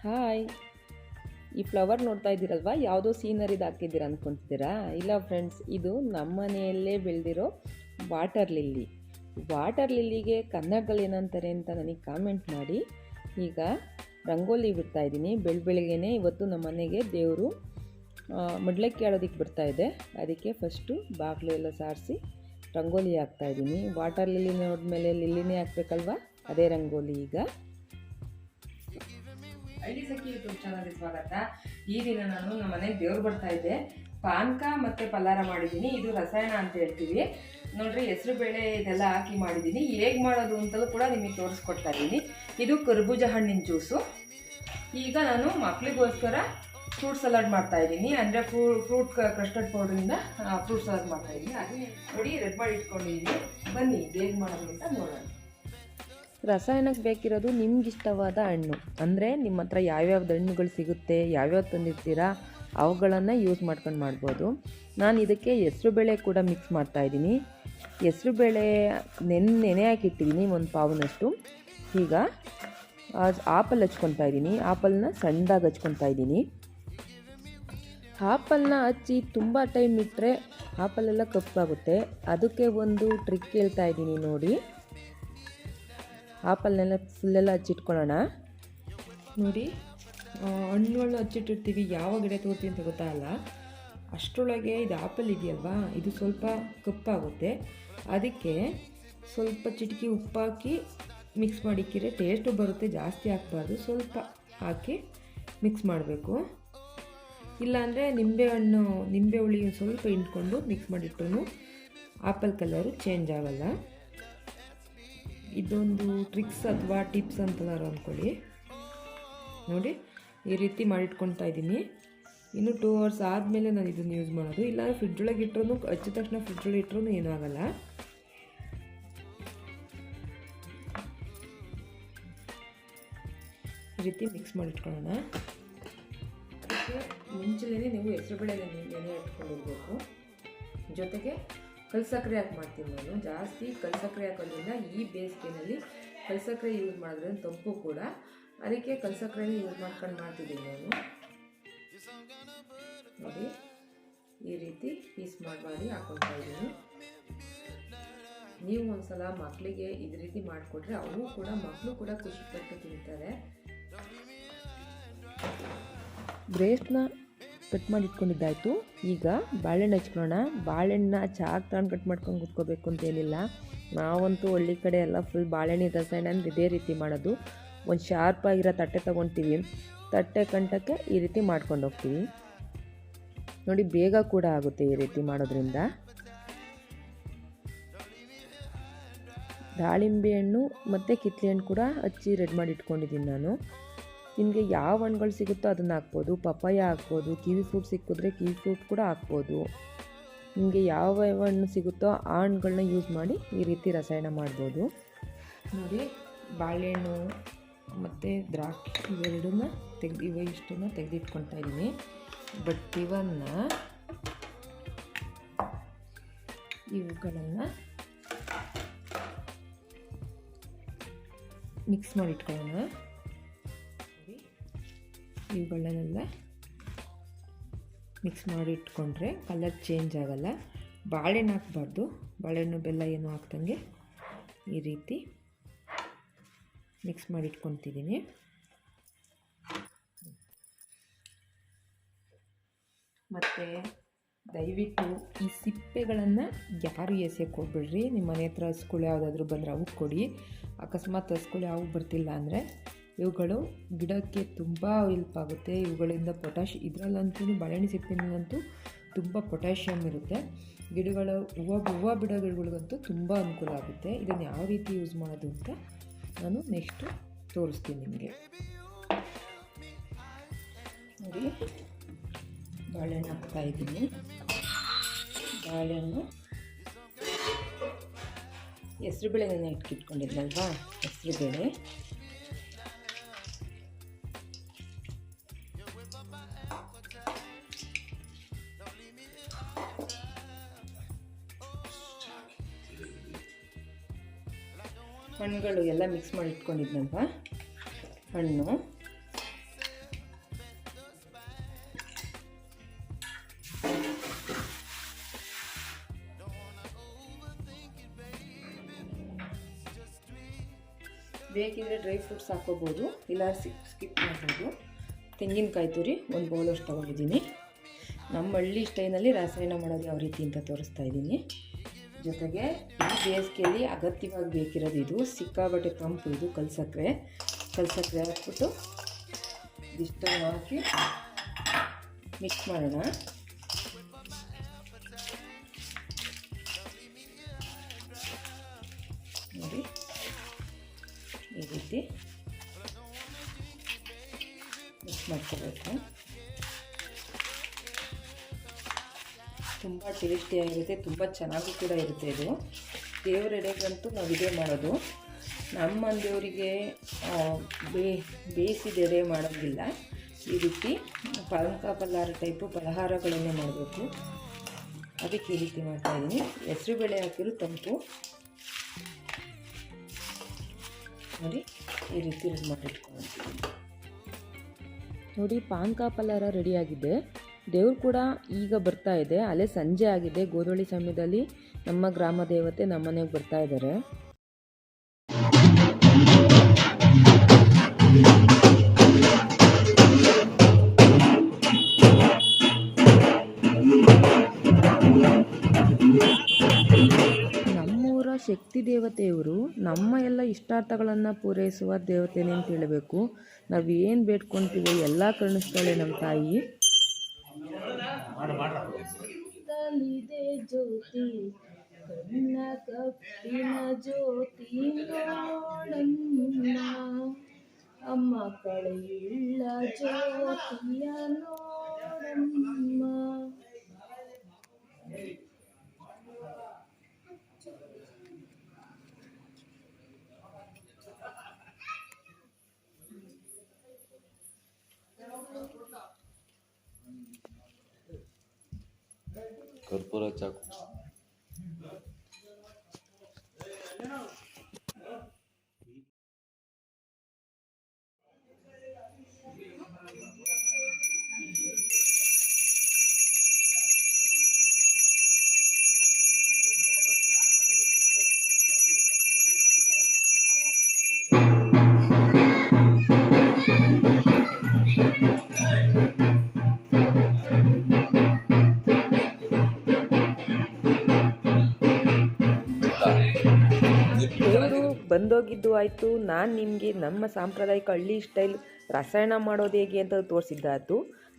Hi, ಈ flower ನೋಡ್ತಾ ಇದ್ದೀರಲ್ವ, ಯಾವುದೋ ಸೀನರಿದು ಹಾಕಿದ್ದೀರಾ ಅಂದ್ಕೊತಿದ್ದೀರಾ? ಇಲ್ಲ ಫ್ರೆಂಡ್ಸ್, ಇದು ನಮ್ಮ ಮನೆಯಲ್ಲೇ ಬೆಳೆದಿರೋ ವಾಟರ್ ಲಿಲ್ಲಿ. ವಾಟರ್ ಲಿಲ್ಲಿಗೆ ಕನ್ನಡದಲ್ಲಿ ಏನಂತಾರೆ ಅಂತ ನನಗೆ ಕಾಮೆಂಟ್ ಮಾಡಿ. ಈಗ ರಂಗೋಲಿ ಬಿಡ್ತಾಯಿದ್ದೀನಿ. ಬೆಳಗ್ಗೆನೇ ಇವತ್ತು ನಮ್ಮ ಮನೆಗೆ ದೇವರು ಮಡ್ಲಕ್ಕಿ ಆಡೋದಕ್ಕೆ ಬರ್ತಾಯಿದೆ. ಅದಕ್ಕೆ ಫಸ್ಟು ಬಾಗಿಲು ಎಲ್ಲ ಸಾರಿಸಿ ರಂಗೋಲಿ ಹಾಕ್ತಾಯಿದ್ದೀನಿ. ವಾಟರ್ ಲಿಲ್ಲಿ ನೋಡಿದ್ಮೇಲೆ ಲಿಲ್ಲಿನೇ ಹಾಕ್ಬೇಕಲ್ವ, ಅದೇ ರಂಗೋಲಿ. ಈಗ ಹಳ್ಳಿ ಸಖಿ ಯೂಟ್ಯೂಬ್ ಚಾನಲ್ಗೆ ಸ್ವಾಗತ. ಈ ದಿನ ನಾನು ನಮ್ಮ ಮನೆಗೆ ದೇವ್ರು ಬರ್ತಾ ಇದ್ದೆ. ಪಾನಕ ಮತ್ತು ಪಲ್ಲಾರ ಮಾಡಿದ್ದೀನಿ. ಇದು ರಸಾಯನ ಅಂತ ಹೇಳ್ತೀವಿ ನೋಡ್ರಿ. ಹೆಸರು ಬೇಳೆ ಇದೆಲ್ಲ ಹಾಕಿ ಮಾಡಿದ್ದೀನಿ. ಹೇಗೆ ಮಾಡೋದು ಅಂತಲೂ ಕೂಡ ನಿಮಗೆ ತೋರಿಸ್ಕೊಡ್ತಾ ಇದ್ದೀನಿ. ಇದು ಕರ್ಬೂಜ ಹಣ್ಣಿನ ಜ್ಯೂಸು. ಈಗ ನಾನು ಮಕ್ಕಳಿಗೋಸ್ಕರ ಫ್ರೂಟ್ ಸಲಾಡ್ ಮಾಡ್ತಾ ಇದ್ದೀನಿ. ಅಂದರೆ ಫ್ರೂಟ್ ಕಸ್ಟರ್ಡ್ ಪೌಡ್ರಿಂದ ಫ್ರೂಟ್ ಸಲಾಡ್ ಮಾಡ್ತಾ ಇದ್ದೀನಿ. ಅದನ್ನೇ ನೋಡಿ ರೆಡಿ ಮಾಡಿ ಇಟ್ಕೊಂಡಿದ್ದೀನಿ. ಬನ್ನಿ ಹೇಗೆ ಮಾಡೋದು ಅಂತ ನೋಡೋಣ. ರಸಾಯನಕ್ಕೆ ಬೇಕಿರೋದು ನಿಮ್ಗಿಷ್ಟವಾದ ಹಣ್ಣು, ಅಂದರೆ ನಿಮ್ಮ ಹತ್ರ ಯಾವ್ಯಾವ್ದು ಹಣ್ಣುಗಳು ಸಿಗುತ್ತೆ, ಯಾವ್ಯಾವ್ದು ತಂದಿರ್ತೀರಾ ಅವುಗಳನ್ನು ಯೂಸ್ ಮಾಡ್ಕೊಂಡು ಮಾಡ್ಬೋದು. ನಾನು ಇದಕ್ಕೆ ಹೆಸ್ರು ಬೇಳೆ ಕೂಡ ಮಿಕ್ಸ್ ಮಾಡ್ತಾಯಿದ್ದೀನಿ. ಹೆಸ್ರು ಬೇಳೆ ನೆನೆ ಹಾಕಿಟ್ಟಿದ್ದೀನಿ ಒಂದು ಪಾವನಷ್ಟು. ಈಗ ಆಪಲ್ ಹಚ್ಕೊತಾ ಇದ್ದೀನಿ. ಆಪಲ್ನ ಸಣ್ಣದಾಗಿ ಹಚ್ಕೊತಾ ಇದ್ದೀನಿ. ಆಪಲ್ನ ಹಚ್ಚಿ ತುಂಬ ಟೈಮ್ ಇಟ್ಟರೆ ಆಪಲೆಲ್ಲ ಕಪ್ಪಾಗುತ್ತೆ. ಅದಕ್ಕೆ ಒಂದು ಟ್ರಿಕ್ ಹೇಳ್ತಾ ಇದ್ದೀನಿ ನೋಡಿ. ಆಪಲ್ನೆಲ್ಲ ಫುಲ್ಲೆಲ್ಲ ಹಚ್ಚಿಟ್ಕೊಳ್ಳೋಣ. ನೋಡಿ, ಹಣ್ಣುಗಳನ್ನ ಹಚ್ಚಿಟ್ಟಿರ್ತೀವಿ, ಯಾವ ಗಿಡ ತೋರ್ತೀವಿ ಅಂತ ಗೊತ್ತಾಗಲ್ಲ. ಅಷ್ಟರೊಳಗೆ ಇದು ಆಪಲ್ ಇದೆಯಲ್ವಾ, ಇದು ಸ್ವಲ್ಪ ಕಪ್ಪಾಗುತ್ತೆ. ಅದಕ್ಕೆ ಸ್ವಲ್ಪ ಚಿಟಿಕೆ ಉಪ್ಪಾಕಿ ಮಿಕ್ಸ್ ಮಾಡಿಕ್ಕಿದ್ರೆ ಟೇಸ್ಟು ಬರುತ್ತೆ. ಜಾಸ್ತಿ ಹಾಕ್ಬಾರ್ದು, ಸ್ವಲ್ಪ ಹಾಕಿ ಮಿಕ್ಸ್ ಮಾಡಬೇಕು. ಇಲ್ಲಾಂದರೆ ನಿಂಬೆ ಹುಳಿ ಸ್ವಲ್ಪ ಹಿಂಡ್ಕೊಂಡು ಮಿಕ್ಸ್ ಮಾಡಿಟ್ರೂ ಆಪಲ್ ಕಲರು ಚೇಂಜ್ ಆಗೋಲ್ಲ. ಇದೊಂದು ಟ್ರಿಕ್ಸ್ ಅಥವಾ ಟಿಪ್ಸ್ ಅಂತಾರು ಅಂದ್ಕೊಳ್ಳಿ. ನೋಡಿ, ಈ ರೀತಿ ಮಾಡಿಟ್ಕೊತಾ ಇದ್ದೀನಿ. ಇನ್ನು 2 hours ಆದಮೇಲೆ ನಾನು ಇದನ್ನು ಯೂಸ್ ಮಾಡೋದು. ಇಲ್ಲಾಂದರೆ ಫ್ರಿಡ್ಜೊಳಗೆ ಇಟ್ಟರೂ, ಹಚ್ಚಿದ ತಕ್ಷಣ ಫ್ರಿಡ್ಜೊಳಗೆ ಇಟ್ಟರೂ ಏನೂ ಆಗಲ್ಲ. ಈ ರೀತಿ ಮಿಕ್ಸ್ ಮಾಡಿಟ್ಕೊಳ್ಳೋಣ. ಅದಕ್ಕೆ ಮುಂಚೆನೇ ನೀವು ಹೆಸರುಬೇಳೆ ನೆನೆ ಇಟ್ಕೊಂಡಿರ್ಬೇಕು. ಜೊತೆಗೆ ಕಲ್ಸಕ್ಕರೆ ಹಾಕಿ ಮಾಡ್ತೀನಿ ನಾನು. ಜಾಸ್ತಿ ಕಲ್ಸಕ್ಕರೆ ಹಾಕೋದ್ರಿಂದ ಈ ಬೇಸಿಗೆನಲ್ಲಿ ಕಲ್ಸಕ್ಕರೆ ಯೂಸ್ ಮಾಡಿದ್ರೆ ತಂಪು ಕೂಡ. ಅದಕ್ಕೆ ಕಲ್ಸಕ್ಕರೆನೇ ಯೂಸ್ ಮಾಡ್ಕೊಂಡು ಮಾಡ್ತಿದ್ದೀನಿ ನಾನು. ನೋಡಿ, ಈ ರೀತಿ ಪೀಸ್ ಮಾಡಿ ಹಾಕೊಳ್ತಾ ಇದ್ದೀನಿ. ನೀವು ಒಂದ್ಸಲ ಮಕ್ಕಳಿಗೆ ಇದೇ ರೀತಿ ಮಾಡಿಕೊಟ್ರೆ ಮಕ್ಕಳು ಕೂಡ ಖುಷಿಪಟ್ಟು ತಿಂತಾರೆ. ಬ್ರೇಸ್ನ ಕಟ್ ಮಾಡಿ ಇಟ್ಕೊಂಡಿದ್ದಾಯಿತು. ಈಗ ಬಾಳೆಹಣ್ಣು ಹಚ್ಕೊಳ್ಳೋಣ. ಬಾಳೆಹಣ್ಣನ್ನ ಚಾಕ್ ತಗೊಂಡು ಕಟ್ ಮಾಡ್ಕೊಂಡು ಕುತ್ಕೋಬೇಕು ಅಂತೇನಿಲ್ಲ. ನಾವಂತೂ ಹಳ್ಳಿ ಕಡೆ ಎಲ್ಲ ಫುಲ್ ಬಾಳೆಹಣ್ಣಿನ ರಸಾಯನ ಅಂದರೆ ಇದೇ ರೀತಿ ಮಾಡೋದು. ಒಂದು ಶಾರ್ಪ್ ಆಗಿರೋ ತಟ್ಟೆ ತೊಗೊತೀವಿ. ತಟ್ಟೆ ಕಂಟಕ್ಕೆ ಈ ರೀತಿ ಮಾಡ್ಕೊಂಡು ಹೋಗ್ತೀವಿ. ನೋಡಿ, ಬೇಗ ಕೂಡ ಆಗುತ್ತೆ ಈ ರೀತಿ ಮಾಡೋದ್ರಿಂದ. ದಾಳಿಂಬೆ ಹಣ್ಣು ಮತ್ತು ಕಿತ್ತಳೆ ಹಣ್ಣು ಕೂಡ ಹಚ್ಚಿ ರೆಡಿ ಮಾಡಿ ಇಟ್ಕೊಂಡಿದ್ದೀನಿ ನಾನು. ನಿಮಗೆ ಯಾವ ಹಣ್ಣುಗಳು ಸಿಗುತ್ತೋ ಅದನ್ನು ಹಾಕ್ಬೋದು. ಪಪ್ಪಾಯ ಹಾಕ್ಬೋದು, ಕಿವಿ ಫ್ರೂಟ್ ಸಿಕ್ಕಿದ್ರೆ ಕಿವಿ ಫ್ರೂಟ್ ಕೂಡ ಹಾಕ್ಬೋದು. ನಿಮಗೆ ಯಾವ ಹಣ್ಣು ಸಿಗುತ್ತೋ ಆ ಹಣ್ಣುಗಳನ್ನ ಯೂಸ್ ಮಾಡಿ ಈ ರೀತಿ ರಸಾಯನ ಮಾಡ್ಬೋದು. ನೋಡಿ, ಬಾಳೆಹಣ್ಣು ಮತ್ತು ದ್ರಾಕ್ಷಿ ಇವೆರಡನ್ನ ಇಷ್ಟನ್ನು ತೆಗೆದಿಟ್ಕೊತಾ ಇದ್ದೀನಿ. ಬಟ್ ಇವುಗಳನ್ನು ಮಿಕ್ಸ್ ಮಾಡಿ ಇಟ್ಕೊಳ್ಳೋಣ. ಇವುಗಳನ್ನೆಲ್ಲ ಮಿಕ್ಸ್ ಮಾಡಿ ಇಟ್ಕೊಂಡ್ರೆ ಕಲರ್ ಚೇಂಜ್ ಆಗೋಲ್ಲ. ಬಾಳೆಹಣ್ಣು ಹಾಕಬಾರ್ದು. ಬಾಳೆಹಣ್ಣು ಬೆಲ್ಲ ಏನು ಹಾಕ್ದಂಗೆ ಈ ರೀತಿ ಮಿಕ್ಸ್ ಮಾಡಿ ಇಟ್ಕೊತಿದ್ದೀನಿ. ಮತ್ತು ದಯವಿಟ್ಟು ಈ ಸಿಪ್ಪೆಗಳನ್ನು ಯಾರು ಎಸೆಯೋಕ್ಕೆ ಹೋಗ್ಬಿಡ್ರಿ. ನಿಮ್ಮ ಮನೆ ಹತ್ರ ಹಸುಗಳು ಯಾವುದಾದ್ರೂ ಬಂದರೆ ಅವಕ್ಕೆ ಕೊಡಿ. ಅಕಸ್ಮಾತ್ ಹಸುಗಳು ಯಾವ ಬರ್ತಿಲ್ಲ ಅಂದರೆ ಇವುಗಳು ಗಿಡಕ್ಕೆ ತುಂಬ ಹೆಲ್ಪ್ ಆಗುತ್ತೆ. ಇವುಗಳಿಂದ ಇದರಲ್ಲಂತೂ ಬಾಳೆಹಣ್ಣು ಸಿಪ್ಪಿನಲ್ಲಂತೂ ತುಂಬ ಪೊಟ್ಯಾಷಿಯಮ್ ಇರುತ್ತೆ. ಗಿಡಗಳ ಹೂವು ಬಿಡೋ ಗಿಡಗಳಿಗಂತೂ ತುಂಬ ಅನುಕೂಲ ಆಗುತ್ತೆ. ಇದನ್ನು ಯಾವ ರೀತಿ ಯೂಸ್ ಮಾಡೋದು ಅಂತ ನಾನು ನೆಕ್ಸ್ಟು ತೋರಿಸ್ತೀನಿ ನಿಮಗೆ. ನೋಡಿ, ಬಾಳೆಹಣ್ಣು ಹಾಕ್ತಾಯಿದ್ದೀನಿ. ಬಾಳೆಹಣ್ಣು ಹೆಸ್ರು ಬೇಳೆ ನೆನೆ ಇಟ್ಕೊಂಡಿದ್ನಲ್ವಾ, ಹೆಸ್ರು ಬೇಳೆ ಹಣ್ಣುಗಳು ಎಲ್ಲ ಮಿಕ್ಸ್ ಮಾಡಿ ಇಟ್ಕೊಂಡಿದ್ನಲ್ವ, ಹಣ್ಣು ಬೇಕಿದ್ರೆ ಡ್ರೈ ಫ್ರೂಟ್ಸ್ ಹಾಕ್ಕೋಬೋದು, ಇಲ್ಲ ಸ್ಕಿಪ್ ಮಾಡ್ಬೋದು. ತೆಂಗಿನಕಾಯಿ ತುರಿ 1 ಬೌಲಷ್ಟು ತೊಗೊಂಡಿದ್ದೀನಿ. ನಮ್ಮ ಹಳ್ಳಿ ಸ್ಟೈಲ್ನಲ್ಲಿ ರಸಾಯನ ಮಾಡೋದು ಯಾವ ರೀತಿ ಅಂತ ತೋರಿಸ್ತಾ ಇದ್ದೀನಿ. ಜೊತೆಗೆ ಈ ಬೇಸಿಗೆಯಲ್ಲಿ ಅಗತ್ಯವಾಗಿ ಬೇಕಿರೋದು ಇದು ಸಿಕ್ಕಾಬಟ್ಟೆ ತಂಪು, ಇದು ಕಲ್ಸಕ್ಕರೆ ಹಾಕ್ಬಿಟ್ಟು ಇಷ್ಟನ್ನು ಹಾಕಿ ಮಿಕ್ಸ್ ಮಾಡೋಣ. ನೋಡಿ ಈ ರೀತಿ ಮಿಕ್ಸ್ ಮಾಡ್ಕೋಬೇಕು. ತುಂಬ ಟೇಸ್ಟಿಯಾಗಿರುತ್ತೆ, ತುಂಬ ಚೆನ್ನಾಗೂ ಕೂಡ ಇರುತ್ತೆ. ಇದು ದೇವ್ರ ಎಡೆಗಂತೂ ನಾವು ಇದೇ ಮಾಡೋದು. ನಮ್ಮ ದೇವರಿಗೆ ಬೇಯಿಸಿದ ಎಡೆ ಮಾಡೋಂಗಿಲ್ಲ. ಈ ರೀತಿ ಪಾನಕ ಪಲ್ಲಾರ ಟೈಪು ಪಲಹಾರಗಳನ್ನೇ ಮಾಡಬೇಕು. ಅದಕ್ಕೆ ಈ ರೀತಿ ಮಾಡ್ತಾಯಿದ್ದೀನಿ. ಹೆಸರುಬೇಳೆ ಹಾಕಿರೋ ತಂಪು ನೋಡಿ ಈ ರೀತಿ ರೆಡಿ ಮಾಡಿಟ್ಕೊಳ್ತೀನಿ. ನೋಡಿ ಪಾನಕ ಪಲ್ಲಾರ ರೆಡಿಯಾಗಿದೆ. ದೇವ್ರು ಕೂಡ ಈಗ ಬರ್ತಾ ಇದೆ. ಅಲ್ಲೇ ಸಂಜೆ ಆಗಿದೆ. ಗೋಧೂಳಿ ಸಮಯದಲ್ಲಿ ನಮ್ಮ ಗ್ರಾಮ ದೇವತೆ ನಮ್ಮ ಮನೆಗೆ ಬರ್ತಾ ಇದ್ದಾರೆ. ನಮ್ಮೂರ ಶಕ್ತಿ ದೇವತೆಯವರು ನಮ್ಮ ಎಲ್ಲ ಇಷ್ಟಾರ್ಥಗಳನ್ನು ಪೂರೈಸುವ ದೇವತೆನೇ ಅಂತ ಹೇಳಬೇಕು. ನಾವು ಏನು ಬೇಡ್ಕೊತೀವೋ ಎಲ್ಲ ಕರುಣಿಸ್ತಾಳೆ ನಮ್ಮ ತಾಯಿ. ಜ್ಯೋತಿ ಕಣ್ಣ ಕಪ್ಪಿನ ಜ್ಯೋತಿ ನೋಡಮ್ಮ, ಅಮ್ಮ ಕಳೆಯುಳ್ಳ ಜ್ಯೋತಿಯ ನೋಡಮ್ಮ. ಕರ್ಪೂರ ಚಾಕು ದೇವರು ಬಂದೋಗಿದ್ದು ಆಯಿತು. ನಾನು ನಿಮಗೆ ನಮ್ಮ ಸಾಂಪ್ರದಾಯಿಕ ಹಳ್ಳಿ ಸ್ಟೈಲ್ ರಸಾಯನ ಮಾಡೋದು ಹೇಗೆ ಅಂತ ತೋರಿಸಿದ್ದಾಯ್ತು.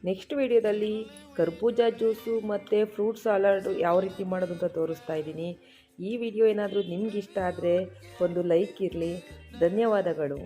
ನೆಕ್ಸ್ಟ್ ವಿಡಿಯೋದಲ್ಲಿ ಕರ್ಬೂಜ ಜ್ಯೂಸು ಮತ್ತು ಫ್ರೂಟ್ ಸಲಾಡ್ ಯಾವ ರೀತಿ ಮಾಡೋದು ಅಂತ ತೋರಿಸ್ತಾ ಇದ್ದೀನಿ. ಈ ವಿಡಿಯೋ ಏನಾದರೂ ನಿಮ್ಗೆ ಇಷ್ಟ ಆದರೆ ಒಂದು ಲೈಕ್ ಇರಲಿ. ಧನ್ಯವಾದಗಳು.